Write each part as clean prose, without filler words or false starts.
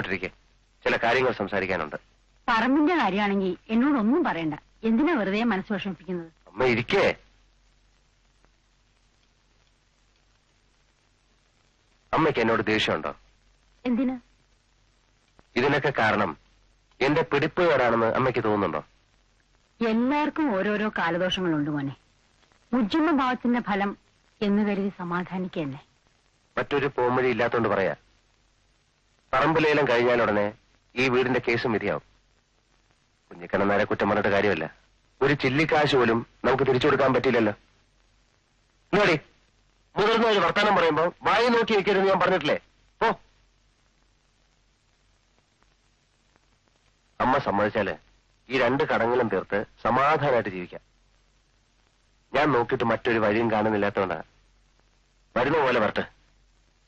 ധൈര്യമായിട്ടിരിക്കെ, ചില കാര്യങ്ങൾ സംസാരിക്കാനുണ്ട്. പറമ്പിന്റെ കാര്യമാണെങ്കിൽ എന്നോടൊന്നും പറയണ്ട. എന്തിനാ വെറുതെ മനസ്സ് വിഷമിപ്പിക്കുന്നത്? അമ്മ ഇരിക്കേ. അമ്മയ്ക്ക് എന്നോട് ദേഷ്യമുണ്ടോ? എന്തിന്? ഇതിനൊക്കെ കാരണം എന്റെ പിടിപ്പുകാരാണെന്ന് അമ്മയ്ക്ക് തോന്നുന്നുണ്ടോ? എല്ലാവർക്കും ഓരോരോ കാലദോഷങ്ങളുണ്ട് മോനെ. ഉജ്ജമ ഭാവത്തിന്റെ ഫലം എന്ന് കരുതി സമാധാനിക്കന്നെ. മറ്റൊരു പോംവഴി ഇല്ലാത്തോണ്ട് പറയാ. പറമ്പ് ലേലം കഴിഞ്ഞാലുടനെ ഈ വീടിന്റെ കേസും വിധിയാവും. കുഞ്ഞിക്കണ്ണനാരെ കുറ്റം പറഞ്ഞിട്ട് കാര്യമല്ല. ഒരു ചില്ലിക്കാശ് പോലും നമുക്ക് തിരിച്ചു കൊടുക്കാൻ പറ്റില്ലല്ലോ. നോടി, മുതിർന്ന ഒരു വർത്തമാനം പറയുമ്പോ വായി നോക്കി വെക്കരുതെന്ന് ഞാൻ പറഞ്ഞിട്ടില്ലേ? ഓ, അമ്മ സമ്മതിച്ചാല് ഈ 2 കടങ്ങളും തീർത്ത് സമാധാനമായിട്ട് ജീവിക്കാം. ഞാൻ നോക്കിയിട്ട് മറ്റൊരു വഴിയും കാണുന്നില്ലാത്തതുകൊണ്ടാണ്. വരുന്ന പോലെ വരട്ടെ,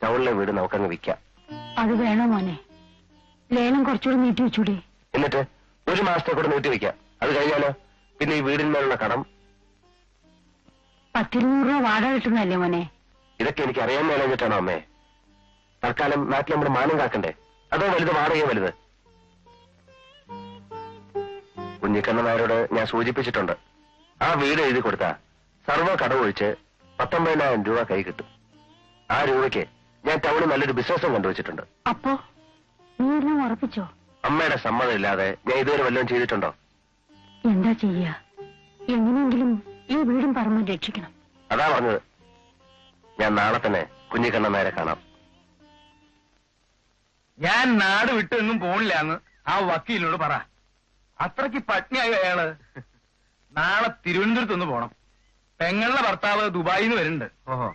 ടൗണിലെ വീട് നമുക്കങ്ങ് വിൽക്കാം. അത് വേണോ മോനെ? ലേലം കുറച്ചുകൂടി നീട്ടി വെച്ചൂടെ? എന്നിട്ട് 1 മാസത്തെ കൂടെ നീട്ടി വെക്കാം. അത് കഴിഞ്ഞാലോ പിന്നെ ഈ വീടിന്മേലുള്ള കടം. 10-200 രൂപ വാടക കിട്ടുന്നതല്ലേ മോനെ? ഇതൊക്കെ എനിക്ക് അറിയാൻ മേലഞ്ഞിട്ടാണോ അമ്മേ? തൽക്കാലം നാട്ടിൽ നമ്മുടെ മാനം കാക്കണ്ടേ? അതോ വലുത് വാടകയോ വലുത്? കുഞ്ഞിക്കണ്ണനാരോട് ഞാൻ സൂചിപ്പിച്ചിട്ടുണ്ട്, ആ വീട് എഴുതി കൊടുത്താ സർവ്വ കടമൊഴിച്ച് 19,000 രൂപ കൈ കിട്ടും. ആ രൂപയ്ക്ക് ഞാൻ ടൗണിൽ നല്ലൊരു ബിസിനസ്സും കണ്ടുവച്ചിട്ടുണ്ട്. അപ്പോ നീ എല്ലാം ഉറപ്പിച്ചോ? അമ്മയുടെ സമ്മതം ഇല്ലാതെ ഞാൻ ഇതുവരെ വല്ലതും ചെയ്തിട്ടുണ്ടോ? എന്താ ചെയ്യാ? എങ്ങനെയെങ്കിലും ഈ വീടും പറമ്പും രക്ഷിക്കണം. അതാ പറഞ്ഞത്. ഞാൻ നാളെ തന്നെ കുഞ്ഞിക്കണ്ണനാരെ കാണാം. ഞാൻ നാട് വിട്ടെന്നും പോണില്ലാന്ന് ആ വക്കീലിനോട് പറ. അത്രയ്ക്ക് പട്നിയായി അയാള്. നാളെ തിരുവനന്തപുരത്തൊന്ന് പോണം. പെങ്ങളുടെ ഭർത്താവ് ദുബായിൽ നിന്ന് വരുന്നുണ്ട്. ഓഹോ,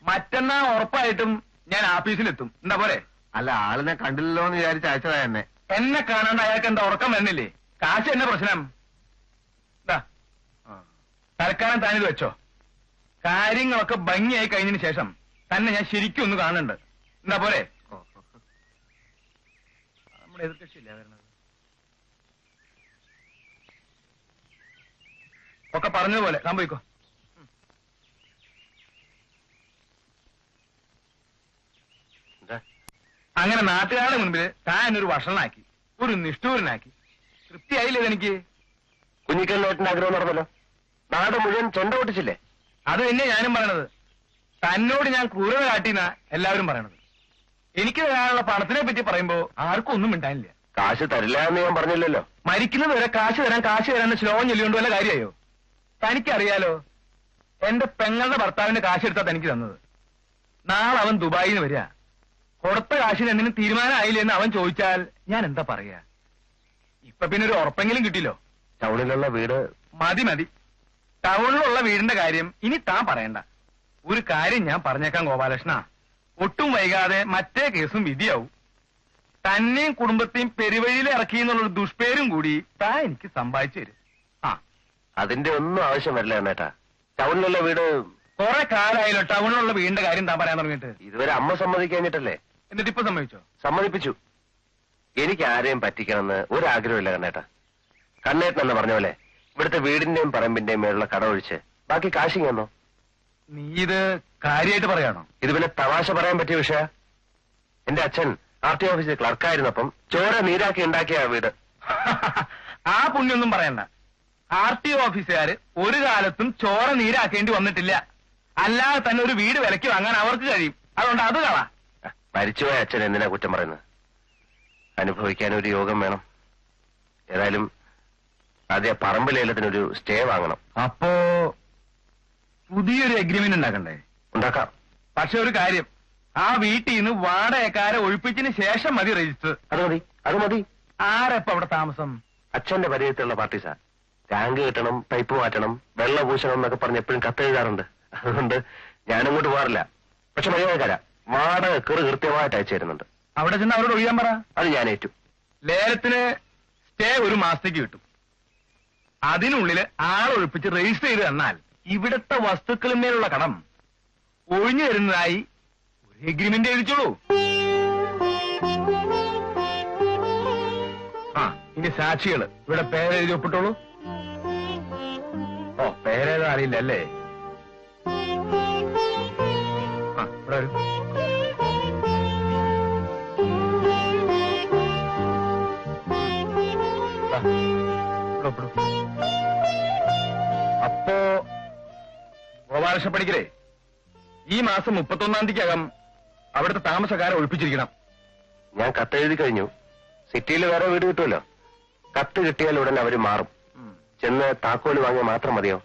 മറ്റന്നാ ഉറപ്പായിട്ടും ഞാൻ ആഫീസിലെത്തും. എന്താ പോരെ? അല്ല, ആളിനെ കണ്ടില്ലല്ലോ എന്ന് വിചാരിച്ച് അയച്ചതാ എന്നെ. എന്നെ കാണാണ്ട് അയാൾക്ക് എന്താ ഉറക്കം വരുന്നില്ലേ? കാശ് എന്നെ പ്രശ്നം. തൽക്കാലം താനിത് വെച്ചോ. കാര്യങ്ങളൊക്കെ ഭംഗിയായി കഴിഞ്ഞതിന് ശേഷം തന്നെ ഞാൻ ശരിക്കും ഒന്ന് കാണുന്നുണ്ട്. എന്താ പോരെ? നമ്മുടെ എതിർകക്ഷിയില്ല വരുന്നത്. ഒക്കെ പറഞ്ഞതുപോലെ സംഭവിക്കോ. അങ്ങനെ നാട്ടുകാരുടെ മുൻപിൽ താൻ ഒരു വഷളനാക്കി, ഒരു നിഷ്ഠൂരനാക്കി. തൃപ്തിയായില്ലേ എനിക്ക്? കുഞ്ഞിക്കണ്ണേട്ടന്റെ ആഗ്രഹം നടന്നല്ലോ. നാട് മുഴുവൻ ചെണ്ട പൊട്ടിച്ചില്ലേ? അത് തന്നെ ഞാനും പറയണത്. തന്നോട് ഞാൻ ക്രൂരത കാട്ടിന്നാ എല്ലാവരും പറയണത്. എനിക്ക് തരാനുള്ള പണത്തിനെ പറ്റി പറയുമ്പോ ആർക്കും ഒന്നും മിണ്ടാനില്ല. കാശ് തരില്ല എന്ന് ഞാൻ പറഞ്ഞില്ലല്ലോ. മരിക്കുന്നത് വരെ കാശ് തരാൻ ശ്ലോകം ചൊല്ലിക്കൊണ്ട് വല്ല കാര്യമായോ? തനിക്കറിയാലോ, എന്റെ പെങ്ങളുടെ ഭർത്താവിന്റെ കാശ് എടുത്താ തനിക്ക് തന്നത്. നാളെ അവൻ ദുബായിൽ നിന്ന് വരിക. കൊടുത്ത കാശിന് എന്തിനും തീരുമാനമായില്ലെന്ന് അവൻ ചോദിച്ചാൽ ഞാൻ എന്താ പറയാ? ഇപ്പൊ പിന്നെ ഒരു ഉറപ്പെങ്കിലും കിട്ടില്ലോ. ടൗണിലുള്ള വീട് മതി. ടൗണിലുള്ള വീടിന്റെ കാര്യം ഇനി താൻ പറയണ്ട. ഒരു കാര്യം ഞാൻ പറഞ്ഞേക്കാം ഗോപാലകൃഷ്ണ, ഒട്ടും വൈകാതെ മറ്റേ കേസും വിധിയാവും. തന്നെയും കുടുംബത്തെയും പെരുവഴിയിൽ ഇറക്കി എന്നുള്ളൊരു ദുഷ്പേരും കൂടി താൻ എനിക്ക് സമ്പാദിച്ചു തരും. അതിന്റെ ഒന്നും ആവശ്യം വരില്ല എന്നേട്ടാ. ടൗണിലുള്ള വീട് കുറെ കാലമായല്ലോ ടൗണിലുള്ള വീടിന്റെ കാര്യം താൻ പറയാൻ തുടങ്ങിയിട്ട്. ഇതുവരെ അമ്മ സമ്മതിക്കാഞ്ഞിട്ടല്ലേ? എന്നിട്ട് ഇപ്പൊ സമ്മതിച്ചോ? സമ്മതിപ്പിച്ചു. എനിക്ക് ആരെയും പറ്റിക്കണമെന്ന് ഒരാഗ്രഹമില്ല കണ്ണേട്ടാ. കണ്ണേട്ടൻ എന്ന് പറഞ്ഞ പോലെ ഇവിടുത്തെ വീടിന്റെയും പറമ്പിന്റെയും മേലുള്ള കടമൊഴിച്ച് ബാക്കി കാശിങ്ങന്നോ. നീ ഇത് കാര്യമായിട്ട് പറയാണോ? ഇത് പിന്നെ തമാശ പറയാൻ പറ്റിയ വിഷയ. എന്റെ അച്ഛൻ RT ഓഫീസിൽ ക്ലർക്കായിരുന്നപ്പം ചോര നീരാക്കി ഉണ്ടാക്കിയ വീട്. ആ പുണ്യൊന്നും പറയണ്ട. RT ഓഫീസുകാര് ഒരു കാലത്തും ചോര നീരാക്കേണ്ടി വന്നിട്ടില്ല. അല്ലാതെ തന്നെ ഒരു വീട് വിലയ്ക്ക് വാങ്ങാൻ അവർക്ക് കഴിയും. അതുകൊണ്ട് അത് കളാ. മരിച്ചുപോയ അച്ഛൻ എന്തിനാ കുറ്റം പറയുന്നത്? അനുഭവിക്കാൻ ഒരു യോഗം വേണം. ഏതായാലും ആദ്യ പറമ്പ് ലേലത്തിനൊരു സ്റ്റേ വാങ്ങണം. അപ്പോ പുതിയൊരു എഗ്രിമെന്റ് ഉണ്ടാക്കണ്ടേ? ഉണ്ടാക്കാം. പക്ഷെ ഒരു കാര്യം, ആ വീട്ടിൽ നിന്ന് വാടകക്കാരെ ഒഴിപ്പിച്ചതിന് ശേഷം മതി രജിസ്റ്റർ. അത് മതി. ആരപ്പ അവിടെ താമസം? അച്ഛന്റെ പരിചയത്തിലുള്ള പാർട്ടീസാ. ടാങ്ക് കിട്ടണം, പൈപ്പ് മാറ്റണം, വെള്ളം പൂശണം എന്നൊക്കെ പറഞ്ഞ് എപ്പോഴും കത്തെഴുതാറുണ്ട്. അതുകൊണ്ട് ഞാനങ്ങോട്ട് പോകാറില്ല. പക്ഷെ മര്യാദക്കാരാ. വാടക കൃത്യമായിട്ട് അയച്ചു തരുന്നുണ്ട്. അവിടെ ചെന്ന് അവരോട് ഒഴിയാൻ പറ. അത് ഞാൻ ഏറ്റു. ലേലത്തിന് സ്റ്റേ 1 മാസത്തേക്ക് കിട്ടും. അതിനുള്ളിൽ ആളൊഴിപ്പിച്ച് രജിസ്റ്റർ ചെയ്ത് തന്നാൽ ഇവിടുത്തെ വസ്തുക്കളിന്മേലുള്ള കടം ഒഴിഞ്ഞു തരുന്നതായി ഒരു എഗ്രിമെന്റ് എഴുതിച്ചോളൂ. ഇനി സാക്ഷികള് ഇവിടെ പേരെഴുതി ഒപ്പിട്ടോളൂ. ഓ, പേരേതാ അറിയില്ല അല്ലേ? ഇവിടെ വരും. ഗോപാലകൃഷ്ണപ്പണിക്കരെ ഈ മാസം 31-ാം തീയതിക്കകം അവിടുത്തെ താമസക്കാരെ ഒഴിപ്പിച്ചിരിക്കണം. ഞാൻ കത്തെഴുതി കഴിഞ്ഞു. സിറ്റിയിൽ വേറെ വീട് കിട്ടുമല്ലോ. കത്ത് കിട്ടിയാൽ ഉടൻ അവര് മാറും. ചെന്ന് താക്കോല് വാങ്ങിയാൽ മാത്രം മതിയോ?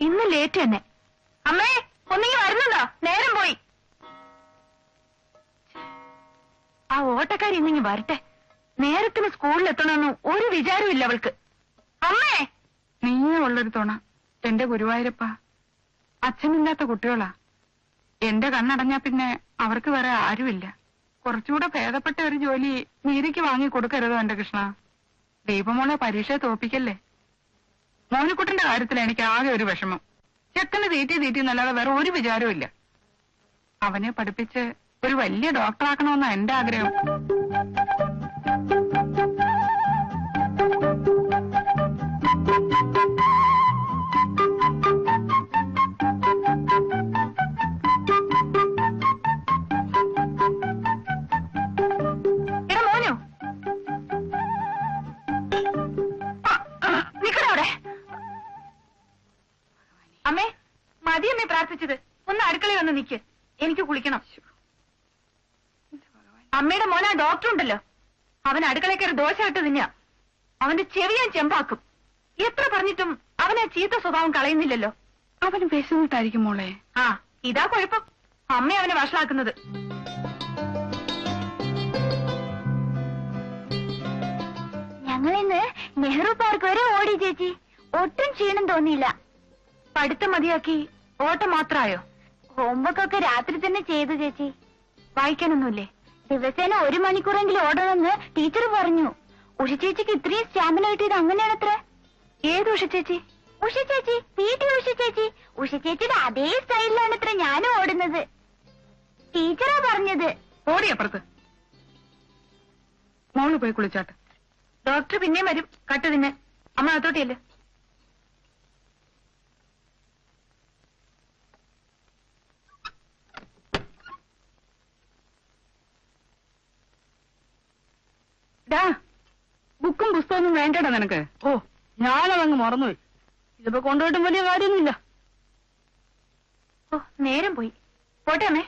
ഇന്ന് ലേറ്റ് തന്നെ. അമ്മേ, ഒന്നെങ്കിൽ വരുന്നുണ്ടോ? നേരം പോയി. ആ ഓട്ടക്കാരി ഇന്നെങ്കിൽ വരട്ടെ. നേരത്തിന് സ്കൂളിലെത്തണമെന്ന് ഒരു വിചാരമില്ല അവൾക്ക്. അമ്മേ, നീയേ ഉള്ളൊരു തുണ എന്റെ ഗുരുവായൂരപ്പ. അച്ഛനില്ലാത്ത കുട്ടികളാ. എന്റെ കണ്ണടഞ്ഞാ പിന്നെ അവർക്ക് വേറെ ആരുമില്ല. കുറച്ചുകൂടെ ഭേദപ്പെട്ട ഒരു ജോലി നീതിക്ക് വാങ്ങി കൊടുക്കരുതോ എന്റെ കൃഷ്ണ. ദീപമോളെ പരീക്ഷയെ തോപ്പിക്കല്ലേ. മോനിക്കുട്ടന്റെ കാര്യത്തിൽ എനിക്ക് ആകെ ഒരു വിഷമം. ചെക്കന് തീറ്റി എന്നല്ലാതെ വേറെ ഒരു വിചാരവും ഇല്ല. അവനെ പഠിപ്പിച്ച് ഒരു വലിയ ഡോക്ടറാക്കണമെന്നാ എന്റെ ആഗ്രഹം. എടാ മോനു, നിക്കടവിടെ. അമ്മേ, മതിയമ്മേ പ്രാർത്ഥിച്ചത്. ഒന്ന് അടുക്കളയിൽ വന്ന് നിക്ക്, എനിക്ക് കുളിക്കണം. അമ്മയുടെ മോനാ ഡോക്ടർ ഉണ്ടല്ലോ, അവൻ അടുക്കളയിൽ കയറി ദോശ ഇട്ട് തിന്നാ. അവന്റെ ചെവി ഞാൻ ചെമ്പാക്കും. എത്ര പറഞ്ഞിട്ടും അവനെ ചീത്ത സ്വഭാവം കളയുന്നില്ലല്ലോ. അവന് വിശന്നിട്ടായിരിക്കും മോളെ. ആ, ഇതാ കുഴപ്പം. അമ്മ അവനെ വഷളാക്കുന്നത്. ഞങ്ങളിന്ന് നെഹ്റു പാർക്ക് വരെ ഓടി ചേച്ചി. ഒട്ടും ക്ഷീണം തോന്നിയില്ല. പഠിത്തം മതിയാക്കി ഓട്ടം മാത്രായോ? ഹോംവർക്ക് ഒക്കെ രാത്രി തന്നെ ചെയ്തു ചേച്ചി. വായിക്കാനൊന്നുമില്ലേ? ദിവസേന 1 മണിക്കൂറെങ്കിലും ഓടണമെന്ന് ടീച്ചർ പറഞ്ഞു. ഉഷ ചേച്ചിക്ക് ഇത്രയും സ്റ്റാമിന കിട്ടിയത് അങ്ങനെയാണത്രേ. ഏത് ഉഷ ചേച്ചി? ഉഷ ചേച്ചി, PT ഉഷ ചേച്ചി. ഉഷ ചേച്ചിയുടെ അതേ സ്റ്റൈലിലാണ് ഇത്ര ഞാനും ഓടുന്നത്. ടീച്ചറാ പറഞ്ഞത്. ഓടിയപ്പുറത്ത് മോള് പോയി കുളിച്ചാട്ടെ. ഡോക്ടർ പിന്നെയും വരും കട്ട് തിന്നെ. അമ്മ അകത്തോട്ടിയല്ലേ. ബുക്കും പുസ്തകമൊന്നും വേണ്ടടാ നിനക്ക്. ഓ, ഞാനതങ്ങ് മറന്നുപോയി. ഇതിപ്പോ കൊണ്ടുപോയിട്ടും വലിയ കാര്യമൊന്നുമില്ല. ഓ, നേരം പോയി. പോട്ടെ അമ്മേ.